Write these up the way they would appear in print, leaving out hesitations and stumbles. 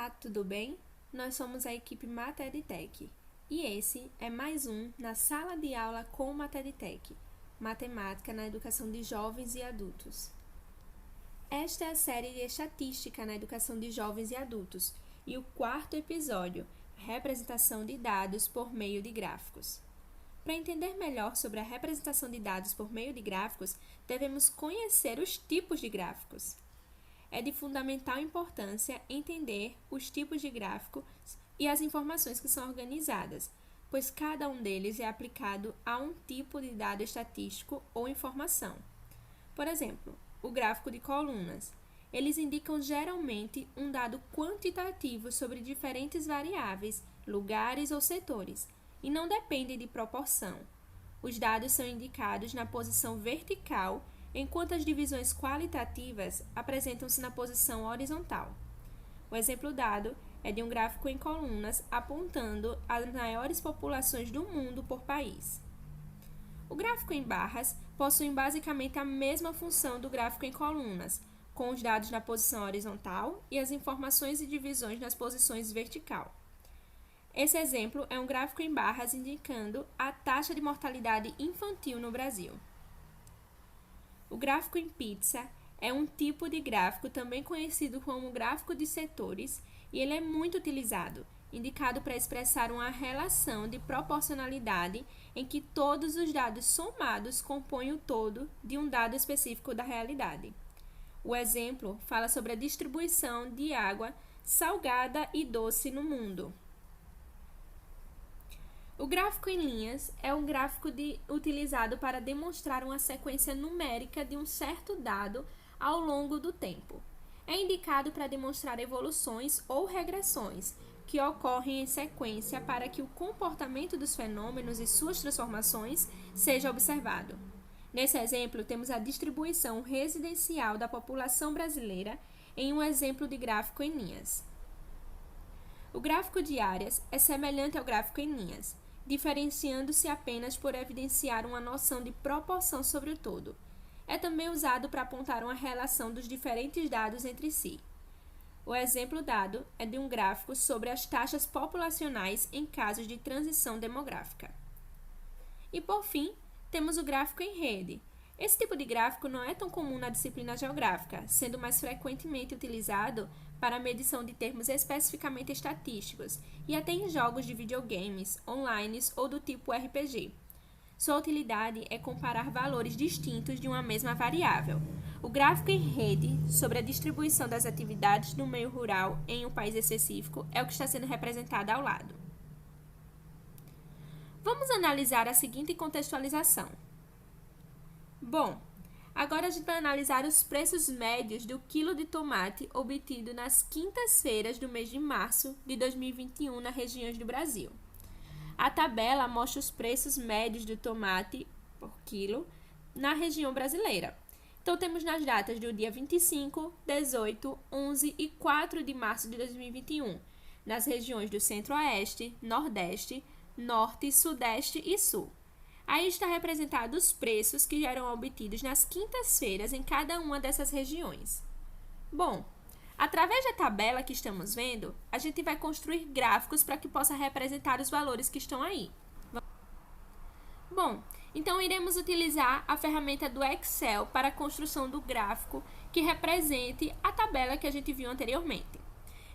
Olá, tudo bem? Nós somos a equipe MatEdTech e esse é mais um na sala de aula com MatEdTech, Matemática na Educação de Jovens e Adultos. Esta é a série de Estatística na Educação de Jovens e Adultos e o quarto episódio, Representação de Dados por meio de Gráficos. Para entender melhor sobre a representação de dados por meio de gráficos, devemos conhecer os tipos de gráficos. É de fundamental importância entender os tipos de gráficos e as informações que são organizadas, pois cada um deles é aplicado a um tipo de dado estatístico ou informação. Por exemplo, o gráfico de colunas. Eles indicam geralmente um dado quantitativo sobre diferentes variáveis, lugares ou setores, e não dependem de proporção. Os dados são indicados na posição vertical, enquanto as divisões qualitativas apresentam-se na posição horizontal. O exemplo dado é de um gráfico em colunas apontando as maiores populações do mundo por país. O gráfico em barras possui basicamente a mesma função do gráfico em colunas, com os dados na posição horizontal e as informações e divisões nas posições vertical. Esse exemplo é um gráfico em barras indicando a taxa de mortalidade infantil no Brasil. O gráfico em pizza é um tipo de gráfico também conhecido como gráfico de setores e ele é muito utilizado, indicado para expressar uma relação de proporcionalidade em que todos os dados somados compõem o todo de um dado específico da realidade. O exemplo fala sobre a distribuição de água salgada e doce no mundo. O gráfico em linhas é um gráfico utilizado para demonstrar uma sequência numérica de um certo dado ao longo do tempo. É indicado para demonstrar evoluções ou regressões que ocorrem em sequência para que o comportamento dos fenômenos e suas transformações seja observado. Nesse exemplo, temos a distribuição residencial da população brasileira em um exemplo de gráfico em linhas. O gráfico de áreas é semelhante ao gráfico em linhas, diferenciando-se apenas por evidenciar uma noção de proporção sobre o todo. É também usado para apontar uma relação dos diferentes dados entre si. O exemplo dado é de um gráfico sobre as taxas populacionais em casos de transição demográfica. E por fim, temos o gráfico em rede. Esse tipo de gráfico não é tão comum na disciplina geográfica, sendo mais frequentemente utilizado para a medição de termos especificamente estatísticos e até em jogos de videogames, online ou do tipo RPG. Sua utilidade é comparar valores distintos de uma mesma variável. O gráfico em rede sobre a distribuição das atividades no meio rural em um país específico é o que está sendo representado ao lado. Vamos analisar a seguinte contextualização. Bom, agora a gente vai analisar os preços médios do quilo de tomate obtido nas quintas-feiras do mês de março de 2021 nas regiões do Brasil. A tabela mostra os preços médios do tomate por quilo na região brasileira. Então, temos nas datas do dia 25, 18, 11 e 4 de março de 2021, nas regiões do Centro-Oeste, Nordeste, Norte, Sudeste e Sul. Aí está representado os preços que já eram obtidos nas quintas-feiras em cada uma dessas regiões. Bom, através da tabela que estamos vendo, a gente vai construir gráficos para que possa representar os valores que estão aí. Bom, então iremos utilizar a ferramenta do Excel para a construção do gráfico que represente a tabela que a gente viu anteriormente.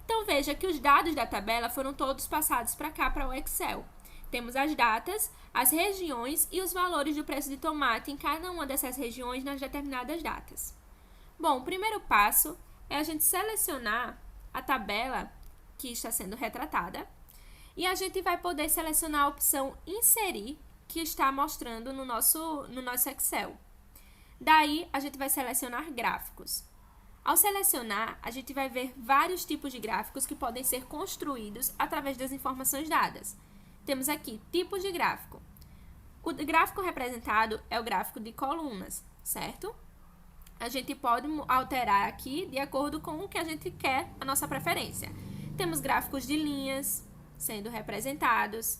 Então veja que os dados da tabela foram todos passados para cá, para o Excel. Temos as datas, as regiões e os valores do preço de tomate em cada uma dessas regiões nas determinadas datas. Bom, o primeiro passo é a gente selecionar a tabela que está sendo retratada e a gente vai poder selecionar a opção Inserir, que está mostrando no nosso Excel. Daí, a gente vai selecionar gráficos. Ao selecionar, a gente vai ver vários tipos de gráficos que podem ser construídos através das informações dadas. Temos aqui tipos de gráfico. O gráfico representado é o gráfico de colunas, certo? A gente pode alterar aqui de acordo com o que a gente quer, a nossa preferência. Temos gráficos de linhas sendo representados,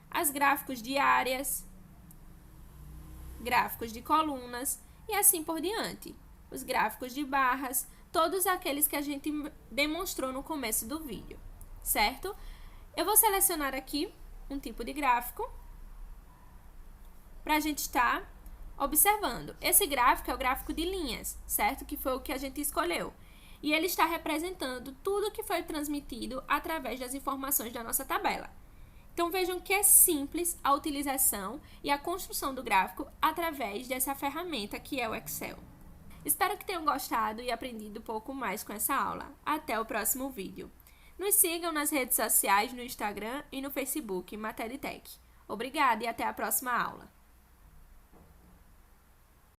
as gráficos de áreas, gráficos de colunas e assim por diante. Os gráficos de barras todos aqueles que a gente demonstrou no começo do vídeo, certo? Eu vou selecionar aqui um tipo de gráfico para a gente estar observando. Esse gráfico é o gráfico de linhas, certo? Que foi o que a gente escolheu. E ele está representando tudo que foi transmitido através das informações da nossa tabela. Então, vejam que é simples a utilização e a construção do gráfico através dessa ferramenta que é o Excel. Espero que tenham gostado e aprendido um pouco mais com essa aula. Até o próximo vídeo. Nos sigam nas redes sociais, no Instagram e no Facebook, Matéria e Tech. Obrigada e até a próxima aula.